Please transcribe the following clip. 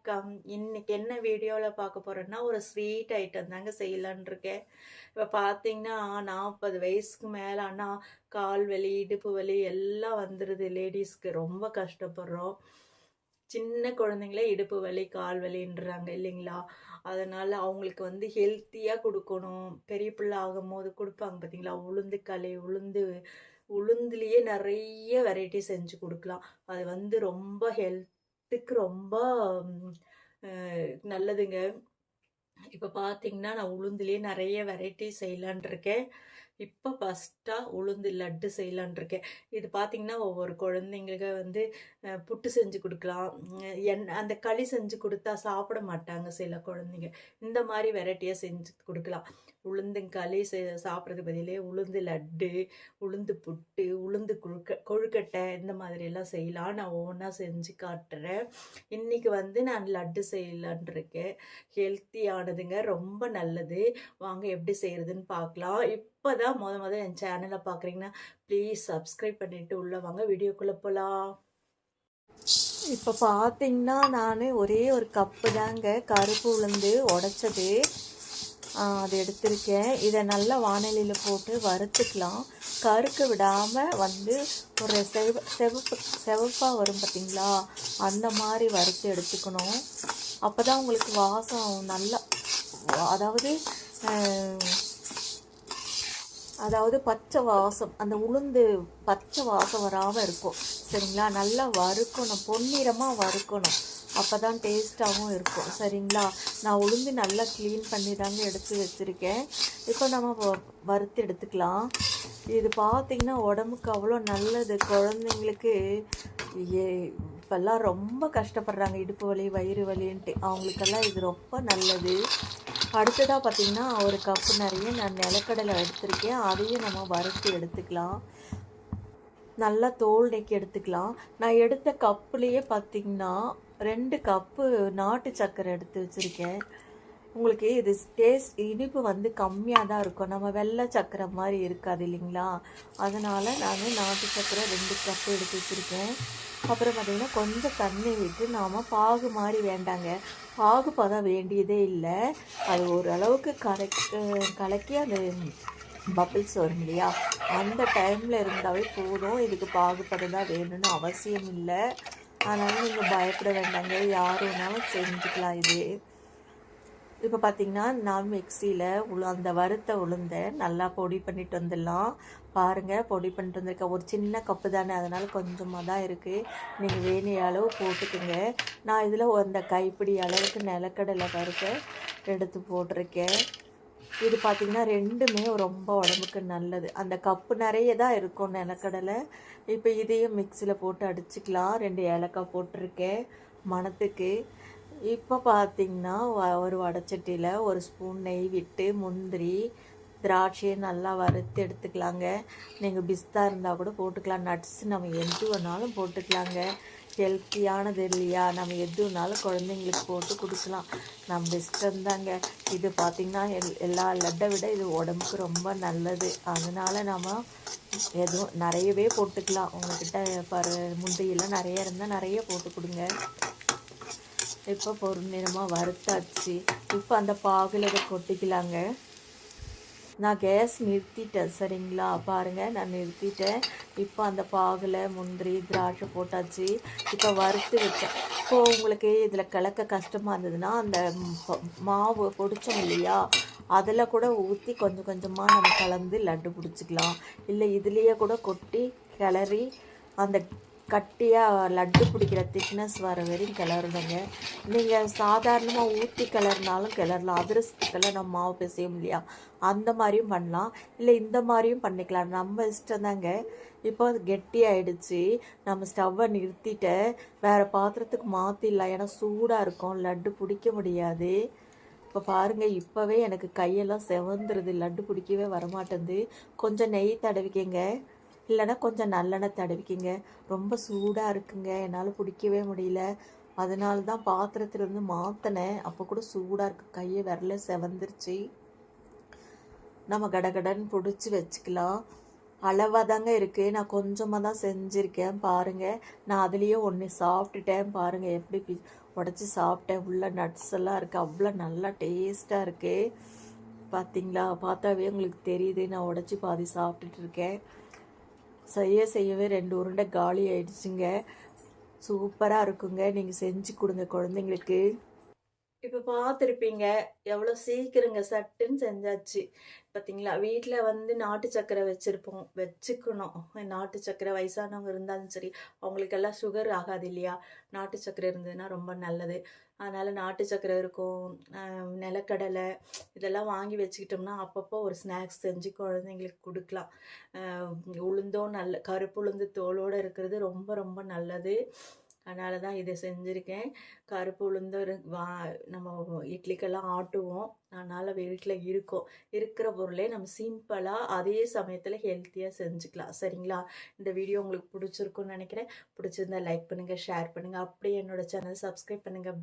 வணக்கம். இன்னைக்கு என்ன வீடியோவில் பார்க்க போறேன்னா ஒரு ஸ்வீட் ஐட்டம் தாங்க செய்யலான்னு இருக்கேன். இப்போ பார்த்தீங்கன்னா 40 வயசுக்கு மேலே ஆனால் கால் வலி இடுப்பு வலி எல்லாம் வந்துடுது. லேடிஸ்க்கு ரொம்ப கஷ்டப்படுறோம். சின்ன குழந்தைங்களே இடுப்பு வலி கால் வலின்றாங்க இல்லைங்களா? அதனால் அவங்களுக்கு ஹெல்த்தியாக கொடுக்கணும். பெரிய பிள்ளை ஆகும்போது கொடுப்பாங்க பார்த்தீங்களா, உளுந்து களி, உளுந்துலேயே நிறைய வெரைட்டி செஞ்சு கொடுக்கலாம். அது ரொம்ப ஹெல்த்துக்கு ரொம்ப நல்லதுங்க. இப்போ பார்த்தீங்கன்னா நான் உளுந்துலேயே நிறைய வெரைட்டி செய்யலான் இருக்கேன். இப்போ ஃபஸ்ட்டாக உளுந்து லட்டு செய்யலான் இருக்கேன். இது பார்த்தீங்கன்னா ஒவ்வொரு குழந்தைங்களுக்கு புட்டு செஞ்சு கொடுக்கலாம். அந்த களி செஞ்சு கொடுத்தா சாப்பிட மாட்டாங்க சில குழந்தைங்க. இந்த மாதிரி வெரைட்டியாக செஞ்சு கொடுக்கலாம். உளுந்தங்களி சாப்பிட்றதுக்கு பதிலே உளுந்து லட்டு, உளுந்து புட்டு, உளுந்து கொழுக்கட்டை இந்த மாதிரியெல்லாம் செய்யலாம். நான் ஒவ்வொன்றா செஞ்சு காட்டுறேன். இன்றைக்கி நான் லட்டு செய்யலான் இருக்கேன். ஹெல்த்தியானதுங்க, ரொம்ப நல்லது. வாங்க எப்படி செய்கிறதுன்னு பார்க்கலாம். இப்போ தான் முத என் சேனலை பார்க்குறீங்கன்னா ப்ளீஸ் சப்ஸ்கிரைப் பண்ணிவிட்டு உள்ளே வாங்க, வீடியோக்குள்ளே போகலாம். இப்போ பார்த்தீங்கன்னா நான் ஒரே ஒரு கப்பு தாங்க கருப்பு உளுந்து உடைச்சது அது எடுத்திருக்கேன். இதை நல்லா வானலியில் போட்டு வறுத்துக்கலாம். கருக்க விடாமல் ஒரு செவப்பாக வரும் பார்த்தீங்களா, அந்த மாதிரி வறுத்து எடுத்துக்கணும். அப்போ தான் உங்களுக்கு வாசம் நல்லா, அதாவது பச்சை வாசம், அந்த உளுந்து பச்சை வாசம் வராமல் இருக்கும். சரிங்களா? நல்லா வறுக்கணும், பொன்னிறமாக வறுக்கணும். அப்போ தான் டேஸ்ட்டாகவும் இருக்கும். சரிங்களா? நான் உளுந்து நல்லா க்ளீன் பண்ணி தாங்க எடுத்து வச்சுருக்கேன். இப்போ நம்ம வறுத்து எடுத்துக்கலாம். இது பார்த்திங்கன்னா உடம்புக்கு அவ்வளோ நல்லது. குழந்தைங்களுக்கு இப்போல்லாம் ரொம்ப கஷ்டப்படுறாங்க, இடுப்பு வலி வயிறு வலின்ட்டு. அவங்களுக்கெல்லாம் இது ரொம்ப நல்லது. அடுத்ததாக பார்த்திங்கன்னா ஒரு கப்பு நிறைய நான் நிலக்கடலை எடுத்திருக்கேன். அதையும் நம்ம வறுத்து எடுத்துக்கலாம். நல்லா தோல் நீக்கி எடுத்துக்கலாம். நான் எடுத்த கப்புலேயே பார்த்திங்கன்னா 2 கப்பு நாட்டு சர்க்கரை எடுத்து வச்சுருக்கேன். உங்களுக்கு இது டேஸ்ட் இனிப்பு கம்மியாக தான் இருக்கும். நம்ம வெள்ளை சர்க்கரை மாதிரி இருக்காது இல்லைங்களா? அதனால் நான் நாட்டு சர்க்கரை 2 கப்பு எடுத்து வச்சுருக்கேன். அப்புறம் பார்த்திங்கன்னா கொஞ்சம் தண்ணி விட்டு நாம் பாகு மாதிரி வேண்டாங்க, பாகு பதம் வேண்டியதே இல்லை. அது ஓரளவுக்கு கலக்கி அந்த பபிள்ஸ் வரும் இல்லையா, அந்த டைமில் இருந்தாவே போதும். இதுக்கு பாகுபதம் தான் வேணும்னு அவசியம் இல்லை. அதனால் நீங்கள் பயப்பட வேண்டாங்க, யார் வேணாலும் செஞ்சுக்கலாம் இது. இப்போ பார்த்திங்கன்னா நான் மிக்சியில் அந்த வறுத்த உளுந்தை நல்லா பொடி பண்ணிட்டு வந்துடலாம். பாருங்கள், பொடி பண்ணிட்டு வந்திருக்கேன். ஒரு சின்ன கப்பு தானே, அதனால் கொஞ்சமாக தான் இருக்குது. நீங்கள் வேணிய அளவு போட்டுக்குங்க. நான் இதில் அந்த கைப்பிடி அளவுக்கு நிலக்கடலை பருப்பை எடுத்து போட்டிருக்கேன். இது பார்த்திங்கன்னா ரெண்டுமே ரொம்ப உடம்புக்கு நல்லது. அந்த கப்பு நிறைய தான் இருக்கும் நிலக்கடலை. இப்போ இதையும் மிக்சியில் போட்டு அடிச்சுக்கலாம். 2 ஏலக்காய் போட்டிருக்கேன் மணத்துக்கு. இப்போ பார்த்திங்கன்னா ஒரு வடைச்சட்டியில் ஒரு ஸ்பூன் நெய் விட்டு முந்திரி திராட்சையை நல்லா வறுத்து எடுத்துக்கலாங்க. நீங்கள் பிஸ்தா இருந்தால் கூட போட்டுக்கலாம். நட்ஸ் நம்ம எது வேணாலும் போட்டுக்கலாங்க. ஹெல்த்தியானது இல்லையா, நம்ம எது வேணாலும் குழந்தைங்களுக்கு போட்டு கொடுக்கலாம். நம்ம இஷ்டம் தாங்க. இது பார்த்திங்கன்னா எல்லா லட்டை விட இது உடம்புக்கு ரொம்ப நல்லது. அதனால் நம்ம எதுவும் நிறையவே போட்டுக்கலாம். உங்கள்கிட்ட முந்திரியெல்லாம் நிறைய இருந்தால் நிறைய போட்டு கொடுங்க. இப்போ பொருநிறமாக வறுத்தாச்சு. இப்போ அந்த பாகில் இதை கொட்டிக்கலாங்க. நான் கேஸ் நிறுத்திட்டேன். சரிங்களா? பாருங்கள், நான் நிறுத்திட்டேன். இப்போ அந்த பாகில் முந்திரி திராட்சை போட்டாச்சு. இப்போ வறுத்து வச்சேன். இப்போது உங்களுக்கு இதில் கலக்க கஷ்டமாக இருந்ததுன்னா அந்த மாவு பொடிச்சோம் இல்லையா, அதில் கூட ஊற்றி கொஞ்சம் கொஞ்சமாக நம்ம கலந்து லட்டு பிடிச்சிக்கலாம். இல்லை இதுலேயே கூட கொட்டி கிளறி அந்த கட்டியாக லட்டு பிடிக்கிற திக்னஸ் வர வரையும் கிளறணுங்க. நீங்கள் சாதாரணமாக ஊற்றி கிளறினாலும் கிளறலாம். அதிரசத்துக்கெல்லாம் நம்ம மாவு பிசையும் இல்லையா, அந்த மாதிரியும் பண்ணலாம். இல்லை இந்த மாதிரியும் பண்ணிக்கலாம், நம்ம இஷ்டம் தாங்க. இப்போ அது கெட்டியாகிடுச்சு. நம்ம ஸ்டவ்வை நிறுத்திட்டு வேறு பாத்திரத்துக்கு மாற்றிடலாம். ஏன்னா சூடாக இருக்கும், லட்டு பிடிக்க முடியாது. இப்போ பாருங்கள், இப்போவே எனக்கு கையெல்லாம் செவந்துருது, லட்டு பிடிக்கவே வரமாட்டேங்குது. கொஞ்சம் நெய் தடவிக்கங்க, இல்லைன்னா கொஞ்சம் நல்லெண்ணெய் தடவிக்கிங்க. ரொம்ப சூடாக இருக்குங்க, என்னால் பிடிக்கவே முடியல. அதனால தான் பாத்திரத்துலேருந்து மாற்றினேன். அப்போ கூட சூடாக இருக்குது, கையை விரல செவந்துருச்சு. நம்ம கடகடன்னு பிடிச்சி வச்சுக்கலாம். அளவாக தாங்க இருக்குது. நான் கொஞ்சமாக தான் செஞ்சுருக்கேன் பாருங்கள். நான் அதுலேயே ஒன்று சாப்பிட்டுட்டேன் பாருங்கள், எப்படி உடச்சி சாப்பிட்டேன். உள்ள நட்ஸ் எல்லாம் இருக்குது, அவ்வளோ நல்லா டேஸ்ட்டாக இருக்குது. பார்த்தீங்களா, பார்த்தாவே உங்களுக்கு தெரியுது. நான் உடச்சி பாதி சாப்பிட்டுட்டு இருக்கேன். செய்யவே 2 உருண்டை காலி ஆயிடுச்சுங்க. சூப்பராக இருக்குங்க. நீங்கள் செஞ்சு கொடுங்க குழந்தைங்களுக்கு. இப்போ பார்த்துருப்பீங்க எவ்வளோ சீக்கிரங்க சட்டுன்னு செஞ்சாச்சு. பார்த்தீங்களா, வீட்டில் வந்து நாட்டு சர்க்கரை வச்சுக்கணும். நாட்டு சர்க்கரை வயசானவங்க இருந்தாலும் சரி, அவங்களுக்கெல்லாம் சுகர் ஆகாது இல்லையா. நாட்டு சர்க்கரை இருந்ததுன்னா ரொம்ப நல்லது. அதனால் நாட்டு சர்க்கரை இருக்கும், நிலக்கடலை இதெல்லாம் வாங்கி வச்சுக்கிட்டோம்னா அப்பப்போ ஒரு ஸ்நாக்ஸ் செஞ்சு குழந்தைங்களுக்கு கொடுக்கலாம். உளுந்தும் கருப்பு உளுந்து தோலோடு இருக்கிறது ரொம்ப ரொம்ப நல்லது. அதனால தான் இதை செஞ்சுருக்கேன். கருப்பு உளுந்து நம்ம இட்லிக்கெல்லாம் ஆட்டுவோம். அதனால் வீட்டில் இருக்கிற பொருளே நம்ம சிம்பிளாக அதே சமயத்தில் ஹெல்த்தியாக செஞ்சுக்கலாம். சரிங்களா, இந்த வீடியோ உங்களுக்கு பிடிச்சிருக்குன்னு நினைக்கிறேன். பிடிச்சிருந்தா லைக் பண்ணுங்கள், ஷேர் பண்ணுங்கள், அப்படியே என்னோடய சேனல் சப்ஸ்கிரைப் பண்ணுங்கள்.